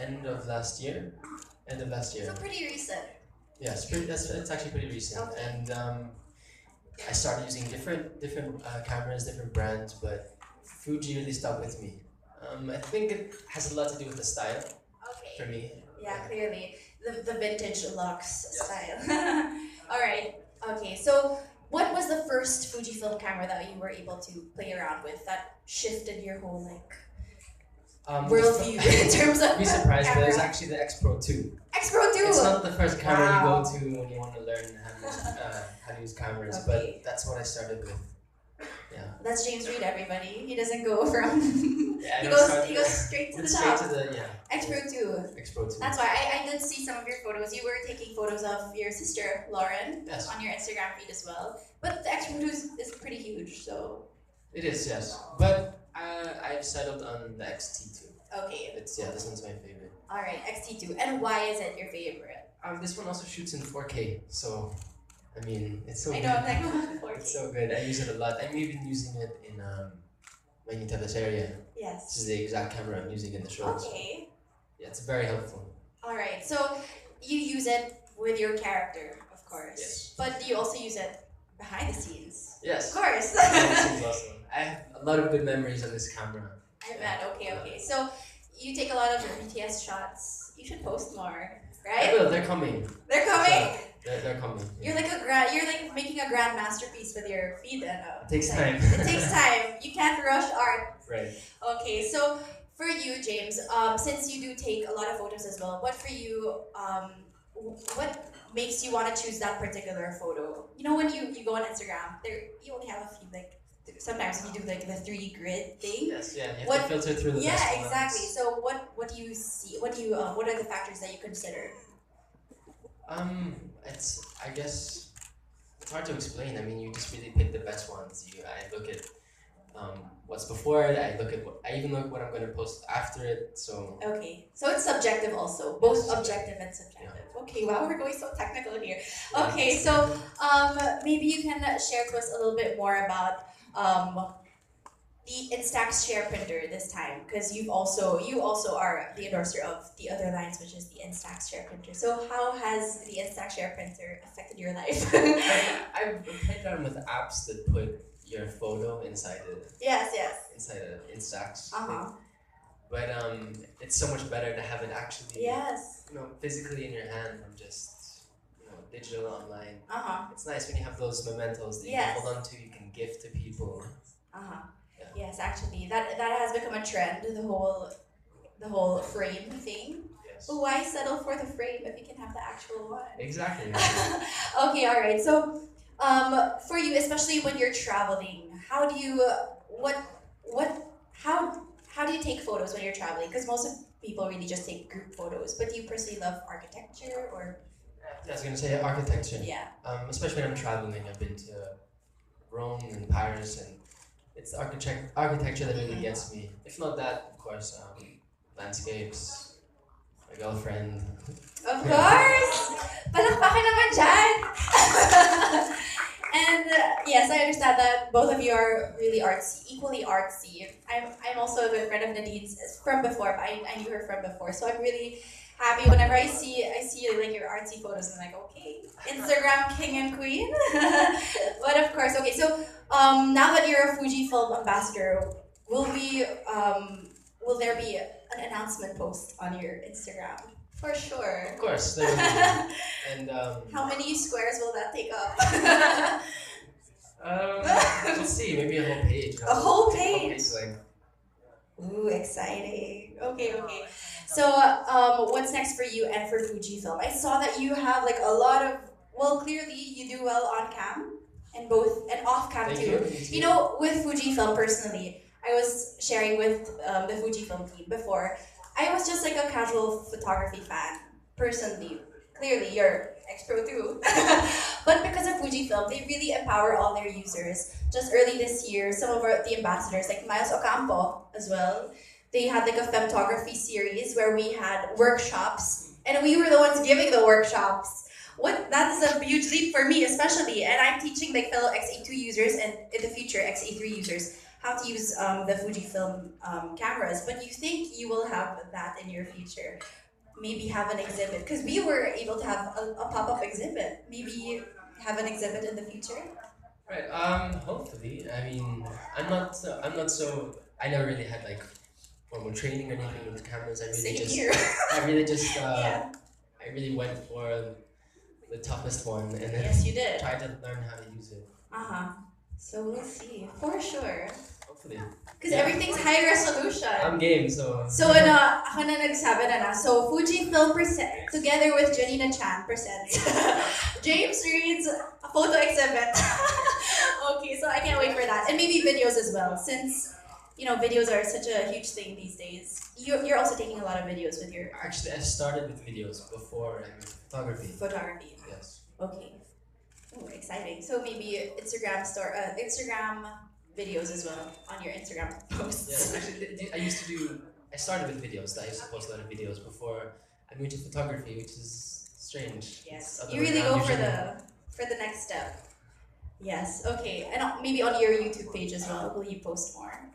end of last year. End of last year. So pretty recent. Yeah, it's actually pretty recent. Okay. And I started using different cameras, different brands, but Fuji really stuck with me. I think it has a lot to do with the style for Okay. me. Yeah, clearly. The vintage Lux Yes. style. Alright. Okay, so what was the first Fujifilm camera that you were able to play around with that shifted your whole worldview in terms of Be surprised, but camera? it's actually the X Pro 2. X Pro 2! It's not the first camera Wow. you go to when you want to learn how to use cameras, Okay. but that's what I started with. Yeah. That's James Reid, everybody. He doesn't go from... Yeah, he goes straight to the straight top. to the X Pro 2. X Pro 2. That's why I did see some of your photos. You were taking photos of your sister, Lauren, Yes. on your Instagram feed as well. But the X Pro 2 is pretty huge, so... It is, yes. But I've settled on the XT2. Okay. This one's my favorite. Alright, XT2. And why is it your favorite? This one also shoots in 4K, so I mean it's so I good. know, like, It's so good. I use it a lot. I'm even using it in my new area. Yes. This is the exact camera I'm using in the show. So, Okay. yeah, it's very helpful. Alright, so you use it with your character, of course. Yes. But you also use it behind the scenes. Yes. Of course. This is awesome. I have a lot of good memories on this camera. I bet. Okay. So you take a lot of BTS shots. You should post more, right? I will. They're coming. They're coming. So, they're coming. You're like making a grand masterpiece with your feed. It takes time. It takes time. You can't rush art. Right. Okay, so for you, James, since you do take a lot of photos as well, what for you, what makes you want to choose that particular photo? You know, when you go on Instagram, you only have a few sometimes you do the 3D grid thing. Yes, yeah. You have to filter through the best ones. Exactly. So what do you see? What are the factors that you consider? I guess it's hard to explain. I mean, you just really pick the best ones. I look at what's before it. I even look what I'm going to post after it. So okay, so it's subjective also, both Yes. objective and subjective. Yeah. Okay, wow, we're going so technical here. Okay, so maybe you can share to us a little bit more about the Instax share printer this time, because you also are the endorser of the other lines, which is the Instax share printer. So how has the Instax share printer affected your life? I've played around with apps that put your photo inside Yes. inside an Instax Uh-huh. thing. But it's so much better to have it actually Yes. physically in your hand from just digital online. Uh-huh. It's nice when you have those mementos that you Yes. can hold on to, you can give to people. Uh-huh. Yeah. Yes, actually, that has become a trend. The whole frame thing. Yes. But why settle for the frame if you can have the actual one? Exactly. Okay, all right. So, for you, especially when you're traveling, how do you how do you take photos when you're traveling? Because most of people really just take group photos. But do you personally love architecture or? Yeah, I was gonna say architecture. Yeah. Especially when I'm traveling, I've been to Rome and Paris, and it's architecture that really gets me. If not that, of course, landscapes, my girlfriend. Of course! Palakpakin naman dyan! And yes, I understand that both of you are really equally artsy. I'm also a good friend of Nadine's from before, but I knew her from before, so I'm really happy whenever I see like your artsy photos. I'm like, okay, Instagram king and queen. But of course, okay. So now that you're a Fujifilm ambassador, will there be an announcement post on your Instagram? For sure. Of course, there will be. And how many squares will that take up? let's see, maybe a whole page. A whole page? Like, Ooh, exciting. Okay. So, what's next for you and for Fujifilm? I saw that you have like a lot of, clearly you do well on cam and off cam thank too. you. You know, with Fujifilm personally, I was sharing with the Fujifilm team before. I was just like a casual photography fan, personally. Clearly, you're X Pro too. But because of Fujifilm, they really empower all their users. Just early this year, some of the ambassadors, like Miles Ocampo as well, they had like a femtography series where we had workshops, and we were the ones giving the workshops. That is a huge leap for me, especially, and I'm teaching like fellow XA2 users and in the future XA3 users how to use the Fujifilm cameras, but you think you will have that in your future. Maybe have an exhibit, because we were able to have a pop-up exhibit. Maybe have an exhibit in the future. Right. Hopefully. I mean, I'm not so. I never really had like formal training or anything with cameras. Same here. I really just. Yeah. I really went for the toughest one and then Yes, you did. tried to learn how to use it. Uh-huh. So we'll see. For sure. Hopefully. Because everything's high resolution. I'm game, so. So ako na nagsabi na. So Fujifilm together with Janina Chan presents James Reid's photo exhibit. Okay, so I can't wait for that. And maybe videos as well, since videos are such a huge thing these days. You're also taking a lot of videos with your Actually, I started with videos before I moved to photography. photography. Yes. Okay. Oh, exciting. So maybe Instagram videos as well on your Instagram posts. Yes, actually, I started with videos. I used to post a lot of videos before I moved to photography, which is strange. Yes, It's you other way really go around for the next step. Yes. Okay, and maybe on your YouTube page as well. Will you post more?